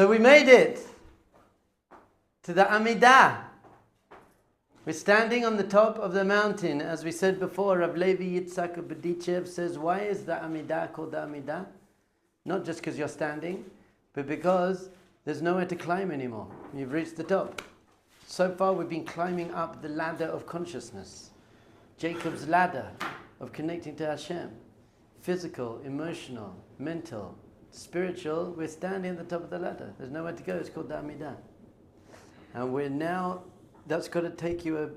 So we made it to the Amidah. We're standing on the top of the mountain. As we said before, Rav Levi Yitzhak Bedichev says, why is the Amidah called the Amidah? Not just because you're standing, but because there's nowhere to climb anymore. You've reached the top. So far we've been climbing up the ladder of consciousness. Jacob's ladder of connecting to Hashem. Physical, emotional, mental, spiritual. We're standing at the top of the ladder. There's nowhere to go. It's called the Amidah. And we're now, that's got to take you a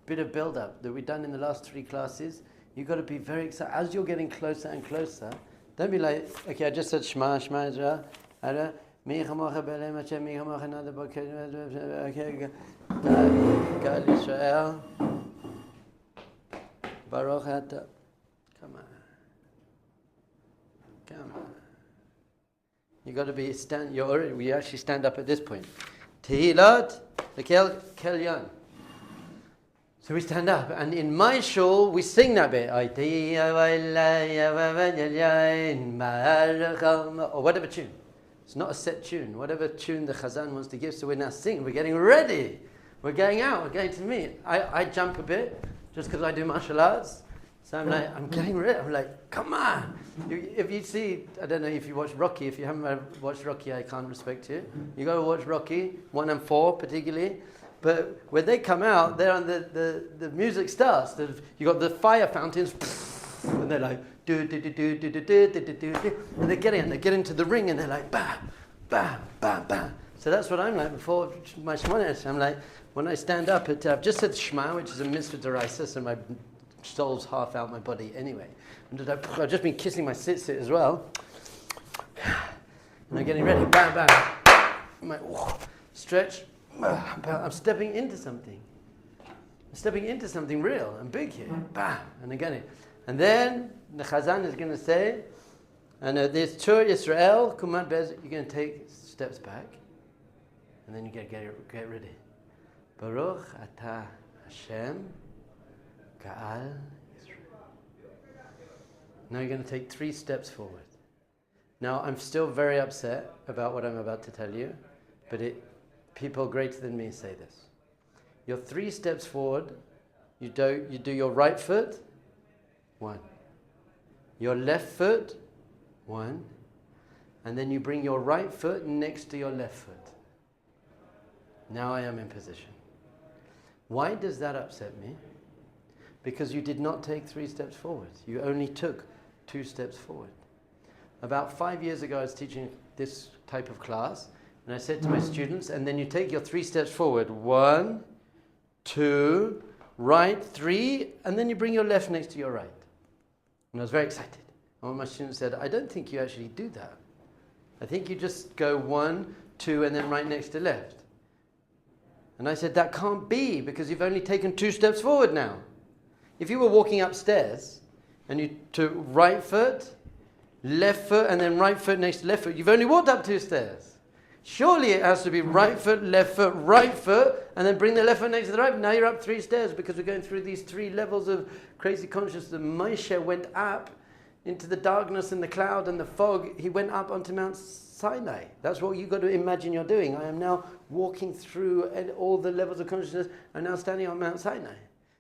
bit of build-up that we've done in the last 3 classes. You've got to be very excited. As you're getting closer and closer, don't be like, okay, I just said Shema, Israel. Okay, God Israel. Baruch Atah. Come on. You got to be we actually stand up at this point. Tehillat Kelyan. So we stand up, and in my shul we sing that bit. Or whatever tune. It's not a set tune. Whatever tune the Chazan wants to give. So we're now singing. We're getting ready. We're going out. We're going to meet. I jump a bit just because I do martial arts. So I'm like, I'm getting ready. I'm like, come on. If you see, I don't know if you watch Rocky. If you haven't watched Rocky, I can't respect you. You got to watch Rocky 1 and 4 particularly. But when they come out, they're on the music starts. You got the fire fountains, and they're like do do do do do do do do do do, and they get into the ring, and they're like bam, bam, bam, bam. So that's what I'm like before my Shema. I'm like, when I stand up, I've just said Shema, which is a mitzvah d'oraisa, so my soul's half out my body anyway. I've just been kissing my sit as well, and I'm getting ready. Bam, bam. I'm like, stretch. I'm stepping into something. I'm stepping into something real and big here. Bam! And again, and then the Chazan is going to say, and this Tur Yisrael, Kumat Bez, you're going to take steps back, and then you get ready. Baruch Atah Hashem Ka'al Yisrael. Now you're going to take 3 steps forward. Now I'm still very upset about what I'm about to tell you, but people greater than me say this. You're 3 steps forward. You do your right foot, 1. Your left foot, 1. And then you bring your right foot next to your left foot. Now I am in position. Why does that upset me? Because you did not take 3 steps forward. You only took 2 steps forward. About 5 years ago, I was teaching this type of class, and I said to my students, and then you take your 3 steps forward. 1, 2, right, 3, and then you bring your left next to your right. And I was very excited. And one of my students said, I don't think you actually do that. I think you just go 1, 2, and then right next to left. And I said, that can't be, because you've only taken 2 steps forward now. If you were walking upstairs, and you took right foot, left foot, and then right foot next to left foot, you've only walked up 2 stairs. Surely it has to be right foot, right foot, and then bring the left foot next to the right. Now you're up 3 stairs because we're going through these 3 levels of crazy consciousness. Moshe went up into the darkness and the cloud and the fog. He went up onto Mount Sinai. That's what you've got to imagine you're doing. I am now walking through all the levels of consciousness. I'm now standing on Mount Sinai.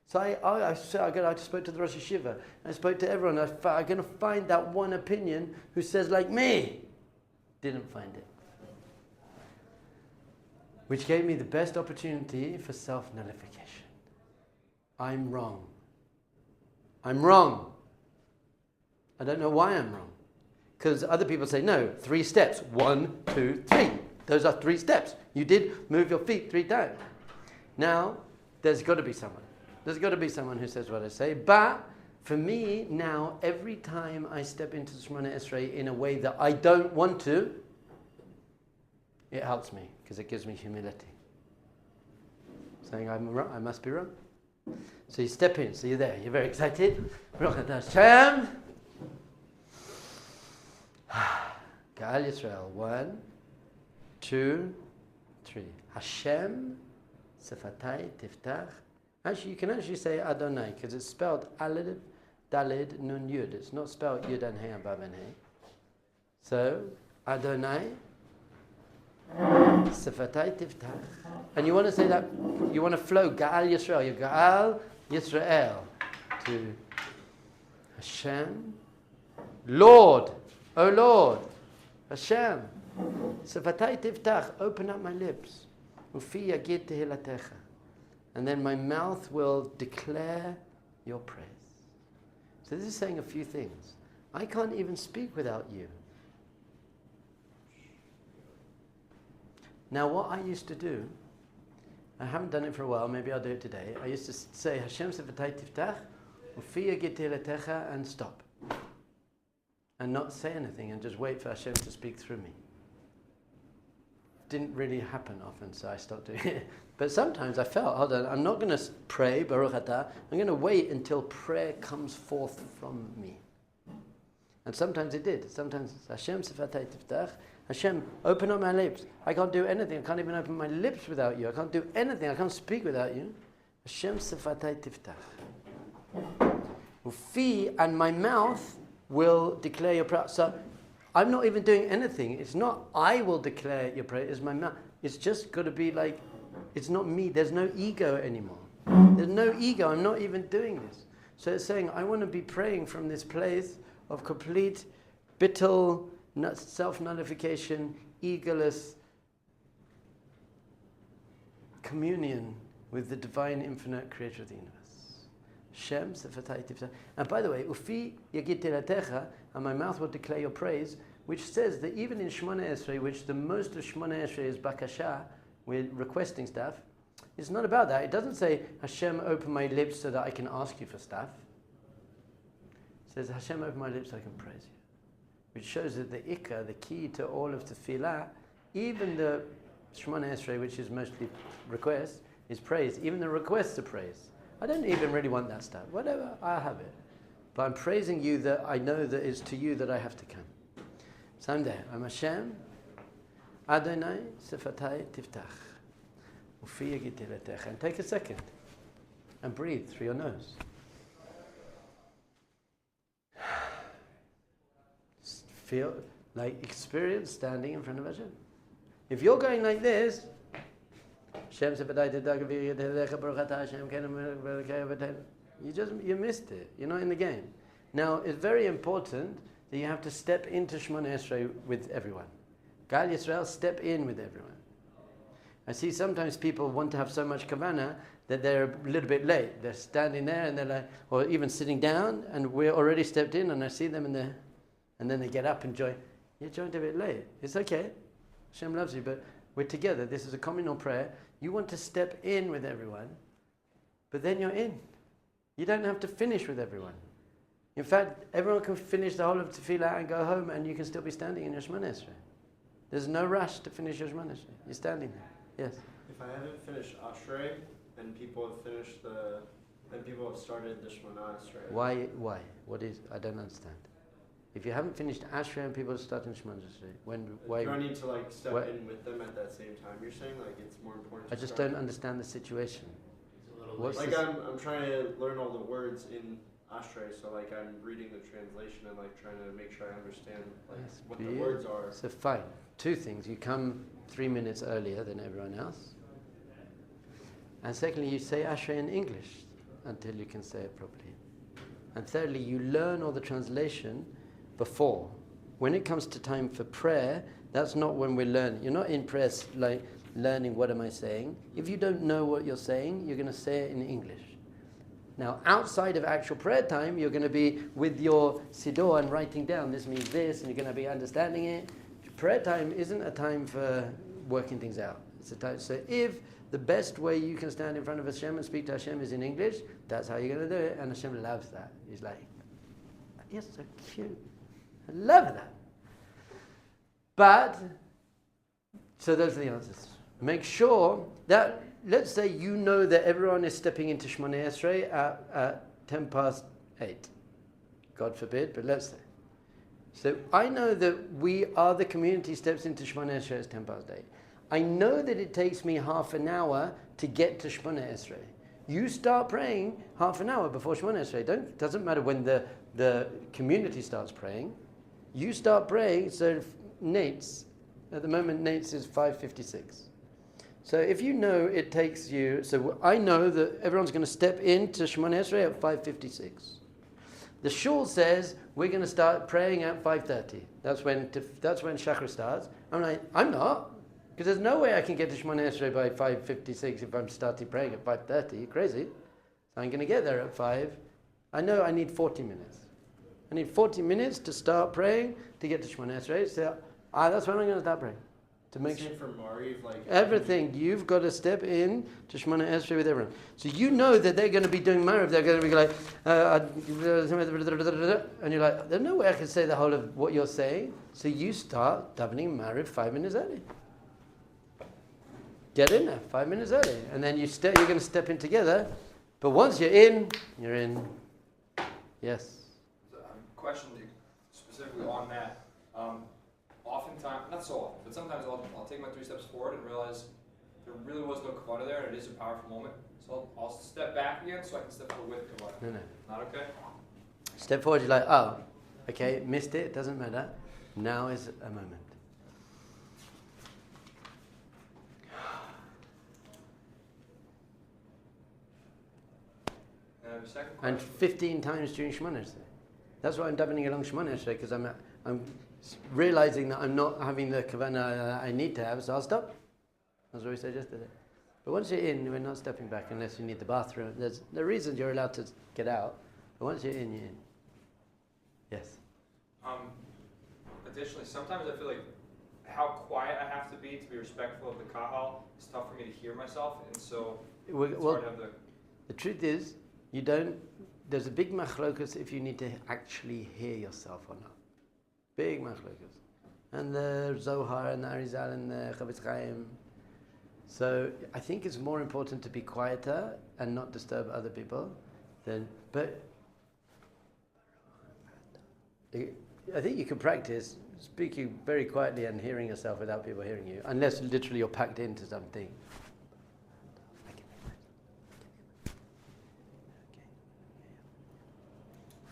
So I spoke to the Rosh Yeshiva. I spoke to everyone. I'm going to find that one opinion who says like me. Didn't find it. Which gave me the best opportunity for self-nullification. I'm wrong. I'm wrong. I don't know why I'm wrong. Because other people say, no, 3 steps. 1, 2, 3. Those are 3 steps. You did move your feet 3 times. Now, there's got to be someone. There's got to be someone who says what I say. But for me, now, every time I step into Shemona Esrei in a way that I don't want to, it helps me because it gives me humility. Saying I'm wrong, I must be wrong. So you step in, so you're there, you're very excited. Hashem. Ka'al Yisrael. 1, 2, 3. Hashem. Sefatai Tiftach. Actually, you can actually say Adonai because it's spelled Alid, Dalid, Nun, Yud. It's not spelled Yud and Hey, Abab and Hey. So, Adonai. Sefatai Tiftach. And you want to say that, you want to flow, Ga'al Yisrael, you Ga'al Yisrael to Hashem, Lord, O Lord, Hashem, Sefatai Tiftach, open up my lips, Ufi Yagid Tehilatecha, and then my mouth will declare your praise. So this is saying a few things. I can't even speak without you. Now what I used to do, I haven't done it for a while, maybe I'll do it today. I used to say Hashem Sefatai Tiftach, Ufi Yagid Tehilatecha, and stop. And not say anything and just wait for Hashem to speak through me. Didn't really happen often, so I stopped doing it. But sometimes I felt, hold on, I'm not going to pray, Baruch Atah, I'm going to wait until prayer comes forth from me. And sometimes it did. Sometimes Hashem Sefatai Tiftach, Hashem, open up my lips. I can't do anything. I can't even open my lips without you. I can't do anything. I can't speak without you. Hashem Sefatai Tiftach. Ufi, and my mouth will declare your prayer. So I'm not even doing anything. It's not I will declare your prayer. It's my mouth. It's just got to be like, it's not me. There's no ego anymore. There's no ego. I'm not even doing this. So it's saying I want to be praying from this place of complete bittul, self-nullification, egoless communion with the divine infinite creator of the universe. Shem Sefatai Tiftach. And by the way, Ufi Yagid Tehilatecha, and my mouth will declare your praise, which says that even in Shemona Esrei, which the most of Shemona Esrei is bakasha, we're requesting stuff, it's not about that. It doesn't say, Hashem, open my lips so that I can ask you for stuff. It says, Hashem, open my lips so I can praise you. Which shows that the ikka, the key to all of tefillah, even the Shemona Esrei, which is mostly request, is praise. Even the requests are praise. I don't even really want that stuff. Whatever, I have it. But I'm praising you that I know that it's to you that I have to come. So I'm there. I'm Hashem, Adonai, Sefatai Tiftach. Ufi Yagid Tehilatecha. And take a second and breathe through your nose. Feel like experience standing in front of Hashem. If you're going like this, you missed it. You're not in the game. Now, it's very important that you have to step into Shemona Esrei with everyone. Gal Yisrael, step in with everyone. I see sometimes people want to have so much kavanah that they're a little bit late. They're standing there and they're like, or even sitting down, and we're already stepped in, and I see them in there, and then they get up and join. You joined a bit late. It's okay. Hashem loves you, but we're together. This is a communal prayer. You want to step in with everyone, but then you're in. You don't have to finish with everyone. In fact, everyone can finish the whole of Tefillah and go home, and you can still be standing in your Shemona Esrei. There's no rush to finish your Shemona Esrei. You're standing there. Yes? If I haven't finished Ashrei, and people have finished and people have started the Shemona Esrei. Why? What is, I don't understand. If you haven't finished Ashrei and people are starting Shemona Esrei, why? Do I need to step in with them at that same time? You're saying it's more important. I just don't understand the situation. I'm trying to learn all the words in Ashrei, so I'm reading the translation and trying to make sure I understand what the words are. So fine, two things: you come 3 minutes earlier than everyone else, and secondly, you say Ashrei in English until you can say it properly, and thirdly, you learn all the translation before. When it comes to time for prayer, that's not when we're learning. You're not in prayer learning what am I saying. If you don't know what you're saying, you're going to say it in English. Now, outside of actual prayer time, you're going to be with your siddur and writing down, this means this, and you're going to be understanding it. Prayer time isn't a time for working things out. It's a time. So if the best way you can stand in front of Hashem and speak to Hashem is in English, that's how you're going to do it, and Hashem loves that. He's like, you're so cute. I love that. But, so those are the answers. Make sure that, let's say you know that everyone is stepping into Shemona Esrei at 8:10. God forbid, but let's say. So I know that we are the community steps into Shemona Esrei at 8:10. I know that it takes me half an hour to get to Shemona Esrei. You start praying half an hour before Shemona Esrei. Doesn't matter when the community starts praying. You start praying, so Nate's At the moment, Nate's is 5:56. So if you know it takes you, so I know that everyone's going to step into Shemona Esrei at 5:56. The shul says we're going to start praying at 5:30. That's when Shachar starts. I'm like, I'm not, because there's no way I can get to Shemona Esrei by 5:56 if I'm starting praying at 5:30. You're crazy. So I'm going to get there at 5. I know I need 40 minutes. I need 40 minutes to start praying to get to Shemona Esrei. So that's when I'm going to start praying. To make sure for Mariv, like everything, you've got to step in to Shemona Esrei with everyone. So you know that they're going to be doing Mariv. They're going to be like, and you're like, there's no way I can say the whole of what you're saying. So you start davening Mariv 5 minutes early. Get in there 5 minutes early, and then you're going to step in together. But once you're in, you're in. Yes. Question specifically on that. Oftentimes, not so often, but sometimes I'll take my 3 steps forward and realize there really was no kavana there, and it is a powerful moment. So I'll step back again so I can step forward with kavana. No. Not okay? Step forward, you're like, oh, okay, missed it, doesn't matter. Now is a moment. And I have a second question. And 15 times during Shemona Esrei. That's why I'm davening along Shemona Esrei, because I'm realizing that I'm not having the kavanah I need to have, so I'll stop. That's what we said yesterday. But once you're in, we're not stepping back unless you need the bathroom. There's the reason you're allowed to get out. But once you're in, you're in. Yes. Additionally, sometimes I feel like how quiet I have to be respectful of the kahal. It's tough for me to hear myself, and so it's hard to have the truth is, you don't. There's a big machlokas if you need to actually hear yourself or not. Big machlokas. And the Zohar and the Arizal and the Chavetz Chaim. So I think it's more important to be quieter and not disturb other people but I think you can practice speaking very quietly and hearing yourself without people hearing you, unless literally you're packed into something.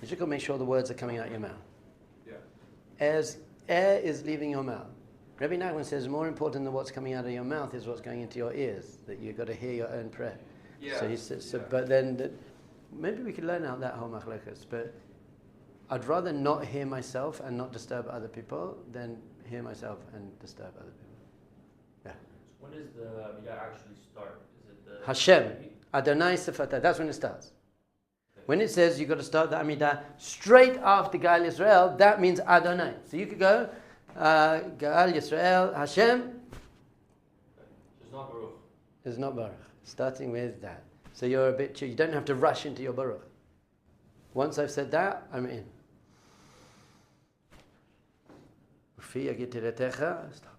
You just got to make sure the words are coming out your mouth. Yeah. As air is leaving your mouth. Rabbi Nachman says more important than what's coming out of your mouth is what's going into your ears, that you've got to hear your own prayer. Yeah. So he says, but then maybe we could learn out that whole machlokas, but I'd rather not hear myself and not disturb other people than hear myself and disturb other people. Yeah. When does the Amidah actually start? Is it the Hashem, Adonai Sefata, that's when it starts. When it says you've got to start the Amidah straight after Gal Yisrael, that means Adonai. So you could go, Gal Yisrael, Hashem. It's not Baruch. It's not Baruch. Starting with that. So you're a bit, you don't have to rush into your Baruch. Once I've said that, I'm in. Stop.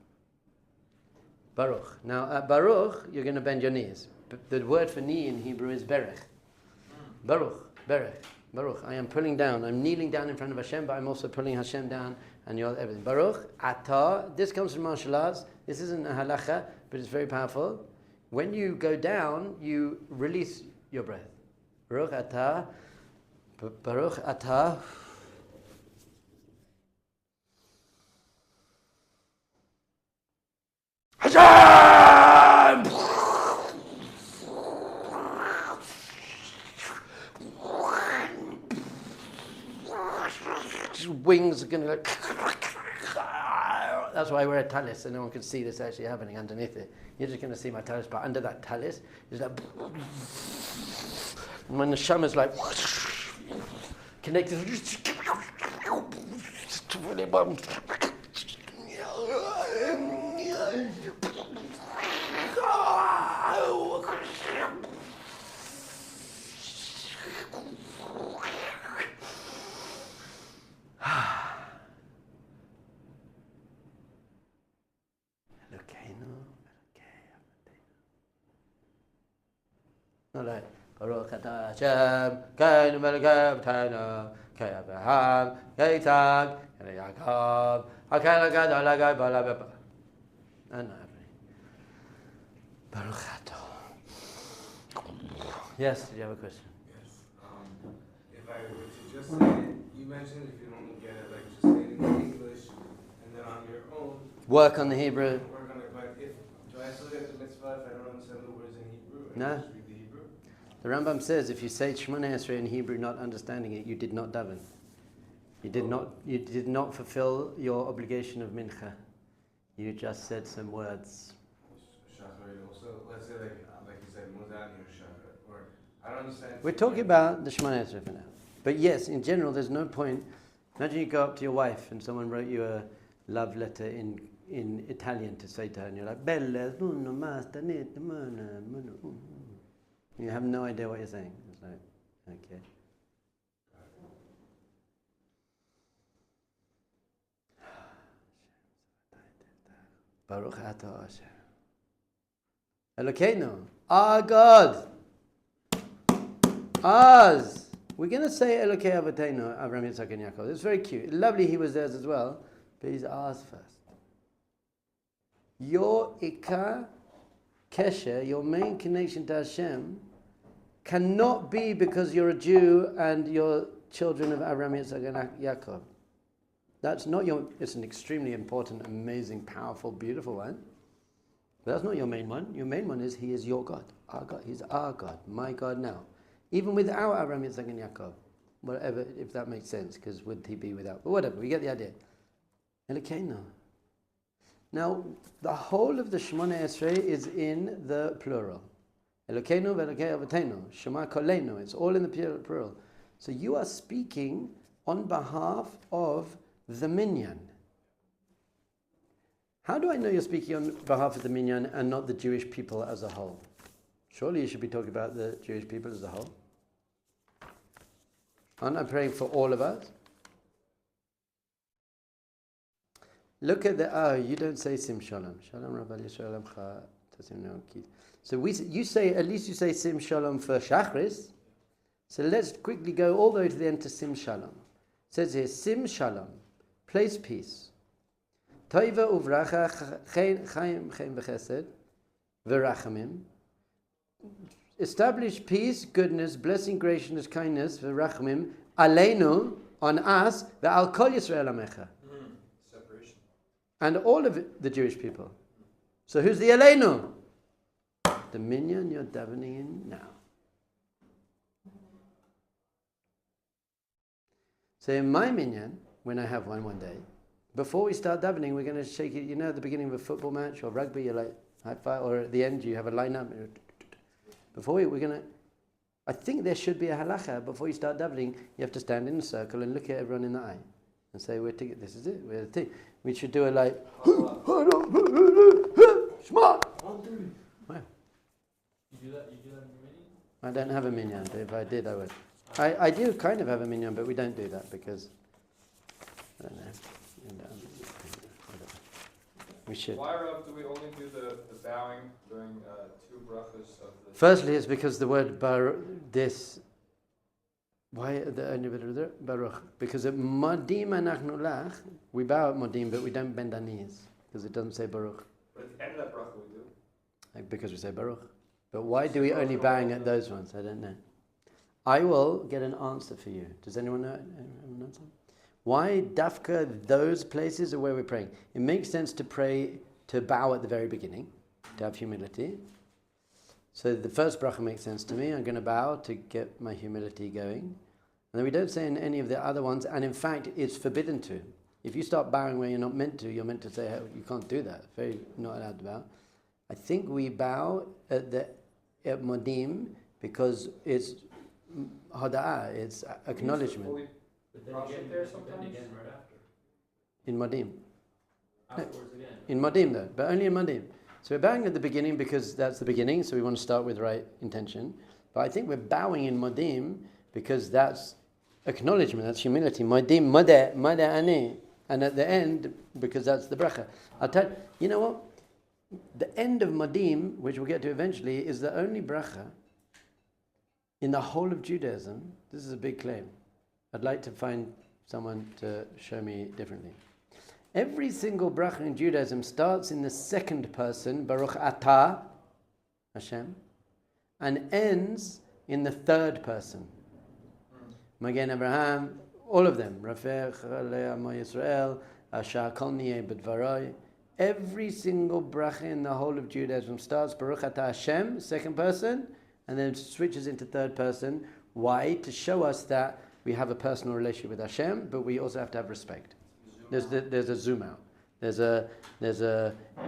Baruch. Now at Baruch, you're going to bend your knees. The word for knee in Hebrew is berech. Baruch. Berech, Baruch. I am pulling down. I'm kneeling down in front of Hashem, but I'm also pulling Hashem down, and you're everything. Baruch, Atah. This comes from martial arts. This isn't a halacha, but it's very powerful. When you go down, you release your breath. Baruch Atah. Baruch Atah. Hashem! Wings are going to go. That's why I wear a talis, so no one can see this actually happening underneath it. You're just going to see my talis, but under that talis is that. And when the shama's like connected, not like Baruch Atah Hashem, Keinu Melech Avotenu, Ke'Avraham, Ke'Yitzhak, Ke'Yaakov, HaKel HaGadol HaGadol HaGadol. Not happening. Baruch Atah. Yes, do you have a question? Yes. If I were to just say it, you mentioned if you don't get it, like just say it in English, and then on your own. Work on the Hebrew. Work on it, but do I still get the mitzvah if I don't understand the words in Hebrew? And No. just read the Hebrew? The Rambam says if you say Shemona Esrei in Hebrew not understanding it, you did not daven. You did not fulfill your obligation of mincha. You just said some words. So let's say like you said, Mudani or Shachar, or I don't understand. We're talking about the Shemona Esrei for now. But yes, in general, there's no point. Imagine you go up to your wife and someone wrote you a love letter in Italian to say to her, and you're like, Bella, you have no idea what you're saying. It's like, okay. Baruch atah Hashem. Elokeinu, our God. Ours. We're going to say Elokei Avotenu, Avraham, Yitzhak, and Yaakov. It's very cute. Lovely he was theirs as well, but he's ours first. Your Ikar Kesher, your main connection to Hashem, cannot be because you're a Jew and you're children of Avraham, Yitzhak, and Yaakov. That's not your, it's an extremely important, amazing, powerful, beautiful one. But that's not your main one. Your main one is he is your God, our God. He's our God, my God now. Even without Avraham, Yitzhak, and Yaakov. Whatever, if that makes sense, because would he be without? But whatever, we get the idea. Elokeinu. Now, the whole of the Shemona Esrei is in the plural. Elokeinu ve'elokei avotenu. Shema kolenu. It's all in the plural. So you are speaking on behalf of the minyan. How do I know you're speaking on behalf of the minyan and not the Jewish people as a whole? Surely you should be talking about the Jewish people as a whole. Aren't I praying for all of us? Look at the, you don't say Sim Shalom. Shalom Rabbi Yisrael Amcha Tasim Neokid. So you say, at least you say Sim Shalom for Shachris. So let's quickly go all the way to the end to Sim Shalom. It says here, Sim Shalom, place peace. Toiva uvracha chayim v'chesed v'rachamim. Establish peace, goodness, blessing, graciousness, kindness, v'rachamim, aleinu, on us, v'al kol Yisrael amecha. Separation. And all of the Jewish people. So who's the aleinu? The minyan you're davening in now. So in my minyan, when I have one day, before we start davening, we're going to shake it. You know, at the beginning of a football match or rugby, you're like high five, or at the end you have a lineup. Before we're going to, I think there should be a halacha. Before you start davening, you have to stand in a circle and look at everyone in the eye and say, "We're together. This is it. We're the team." We should do it like, Shema. Wow. You do that in your minyan? I don't have a minyan, but if I did, I would. I do kind of have a minyan, but we don't do that because, I don't know. We should. Why, Rav, do we only do the bowing during two brachas of the... Firstly, it's because the word why the only baruch? Because at Modim anachnu lach, we bow at Modim, but we don't bend our knees, because it doesn't say baruch. But at the end of that bracha we do. Because we say baruch. But why do we only bowing at those ones? I don't know. I will get an answer for you. Does anyone know an answer? Why dafka those places are where we're praying? It makes sense to pray, to bow at the very beginning, to have humility. So the first bracha makes sense to me. I'm going to bow to get my humility going. And then we don't say in any of the other ones, and in fact, it's forbidden to. If you start bowing where you're not meant to, you're meant to say, oh, you can't do that. Very not allowed to bow. I think we bow at Modim because it's hada'ah, it's acknowledgement. But then again right after. In Modim. Afterwards again. In Modim though, but only in Modim. So we're bowing at the beginning because that's the beginning, so we want to start with the right intention. But I think we're bowing in Modim because that's acknowledgement, that's humility. Modim, Modeh ani. And at the end, because that's the bracha. I'll tell you know what? The end of Modim, which we'll get to eventually, is the only bracha in the whole of Judaism. This is a big claim. I'd like to find someone to show me differently. Every single bracha in Judaism starts in the second person, Baruch Atah, Hashem, and ends in the third person. Magen Abraham, all of them, Rafech, Amo Yisrael, Asher kol niyeh b'dvaroi. Every single bracha in the whole of Judaism starts Baruch Atah Hashem, second person, and then switches into third person. Why? To show us that we have a personal relationship with Hashem, but we also have to have respect. There's a zoom out. There's a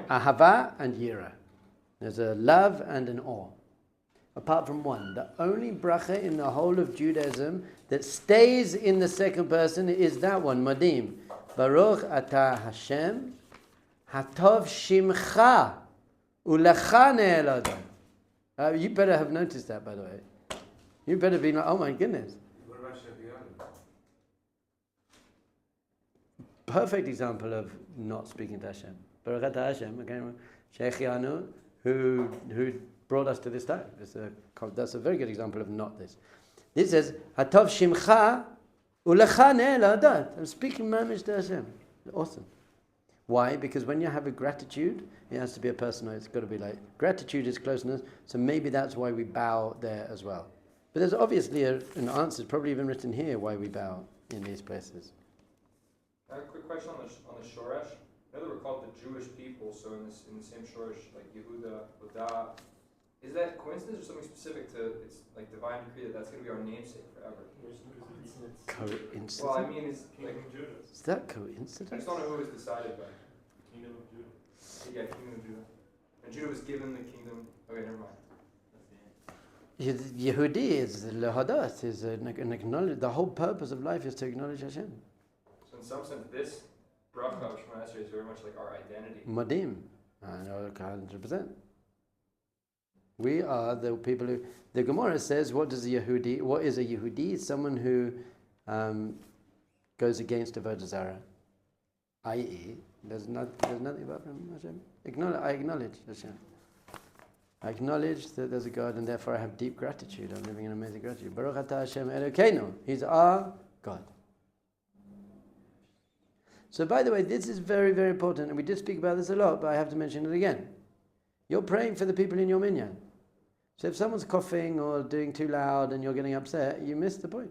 ahava and yira. There's a love and an awe. Apart from one, the only bracha in the whole of Judaism that stays in the second person is that one, Madim. Baruch Atah Hashem, Hatov Shimcha, Ulecha Ne'eladam. You better have noticed that, by the way. You better be like, oh my goodness. What about Shechianu? Perfect example of not speaking to Hashem. Baruch Atah Hashem, again, Shechianu, who brought us to this time. That's a very good example of not this. This says, Hatov Shimcha, Ulecha Ne'eladam. I'm speaking mamish to Hashem. Awesome. Why? Because when you have a gratitude, it has to be a personal. It's got to be like, gratitude is closeness, so maybe that's why we bow there as well. But there's obviously an answer, probably even written here, why we bow in these places. I have a quick question on the Shoresh. I know that we're called the Jewish people, so in the same Shoresh, like Yehuda, Uda, is that coincidence or something specific to, it's like divine decree that's going to be our namesake forever? Coincidence? Well, I mean, is that coincidence? I just don't know who was decided by. Kingdom of Judah. Yeah, Kingdom of Judah. And Judah was given the kingdom. Okay, never mind. Yehudi is lehadat, is an acknowledge. The whole purpose of life is to acknowledge Hashem. So in some sense, this bracha of Shema Esrei is very much like our identity. Madim, 100%. We are the people who. The Gemara says, "What is a Yehudi? What is a Yehudi? It's someone who goes against avodah zarah, i.e., there's nothing about Hashem. I acknowledge Hashem. I acknowledge that there's a God, and therefore I have deep gratitude. I'm living in amazing gratitude. Baruch Atah Hashem Elokeinu. He's our God. So, by the way, this is very, very important, and we did speak about this a lot, but I have to mention it again. You're praying for the people in your minyan. So if someone's coughing or doing too loud and you're getting upset, you missed the point.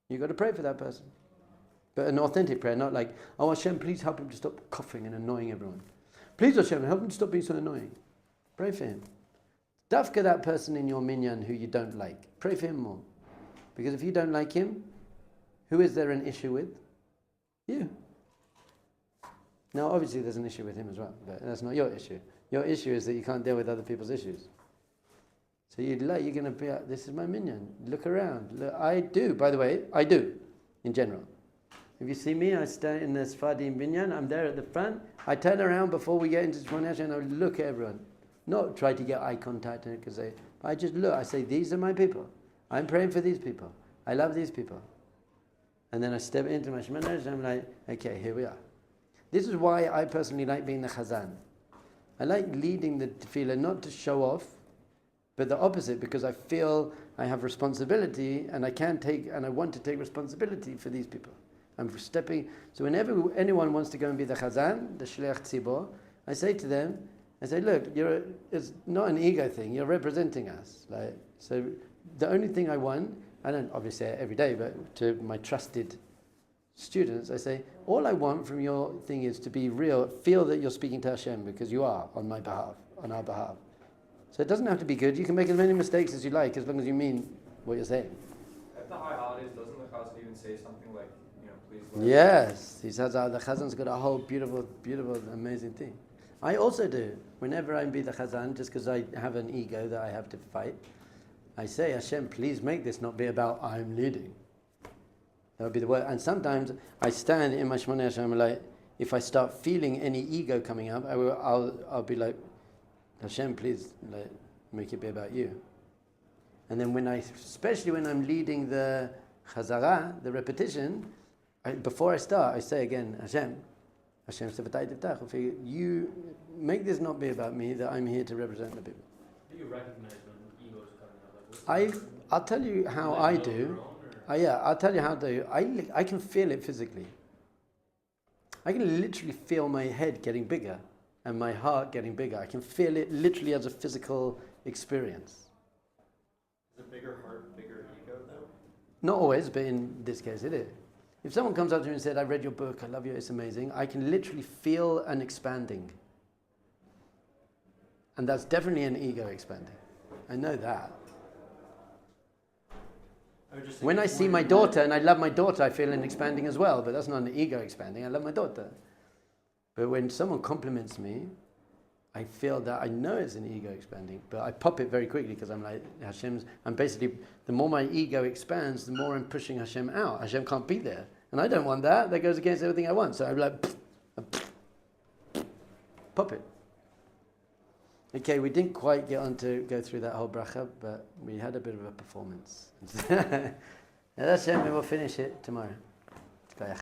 You've got to pray for that person. But an authentic prayer, not like, oh Hashem, please help him to stop coughing and annoying everyone. Please Hashem, help him to stop being so annoying. Pray for him. Dafka that person in your minyan who you don't like. Pray for him more. Because if you don't like him, who is there an issue with? You. Now obviously there's an issue with him as well, but that's not your issue. Your issue is that you can't deal with other people's issues. So you're going to be, this is my minyan. Look around. Look, I do, by the way, I do, in general. If you see me, I stand in the Sephardim minyan, I'm there at the front. I turn around before we get into Shemona Esrei and I look at everyone. Not try to get eye contact, because I just look. I say, these are my people. I'm praying for these people. I love these people. And then I step into my Shemona Esrei and I'm like, okay, here we are. This is why I personally like being the Chazan. I like leading the Tefillah, not to show off, but the opposite, because I feel I have responsibility and I want to take responsibility for these people. I'm stepping. So whenever anyone wants to go and be the Chazan, the Shliach Tzibor, I say to them, look, it's not an ego thing, you're representing us. So the only thing I want, I don't obviously say it every day, but to my trusted students, I say, all I want from your thing is to be real, feel that you're speaking to Hashem, because you are on my behalf, on our behalf. So it doesn't have to be good. You can make as many mistakes as you like, as long as you mean what you're saying. At the high holidays, doesn't the Chazan even say something like, please? Yes, he says the Chazan's got a whole beautiful, beautiful, amazing thing. I also do. Whenever I be the Chazan, just because I have an ego that I have to fight, I say, Hashem, please make this not be about I'm leading. That would be the word. And sometimes I stand in my Shemona Esrei, I'm like, if I start feeling any ego coming up, I'll be like, Hashem, please make it be about you. And then especially when I'm leading the Chazara, the repetition, before I start, I say again, Hashem, you make this not be about me, that I'm here to represent the people. Do you recognize when ego is coming up? I'll tell you how I do. I'll tell you how to do. I can feel it physically. I can literally feel my head getting bigger and my heart getting bigger. I can feel it literally as a physical experience. Is a bigger heart, bigger ego though? Not always, but in this case it is. If someone comes up to me and said, I read your book, I love you, it's amazing, I can literally feel an expanding. And that's definitely an ego expanding. I know that. When I see my daughter and I love my daughter, I feel an expanding as well, but that's not an ego expanding. I love my daughter. But when someone compliments me, I feel that I know it's an ego expanding, but I pop it very quickly because I'm like, I'm basically, the more my ego expands, the more I'm pushing Hashem out. Hashem can't be there. And I don't want that. That goes against everything I want. So I'm like, pop it. Okay, we didn't quite get on to go through that whole bracha, but we had a bit of a performance. That's it, we'll finish it tomorrow.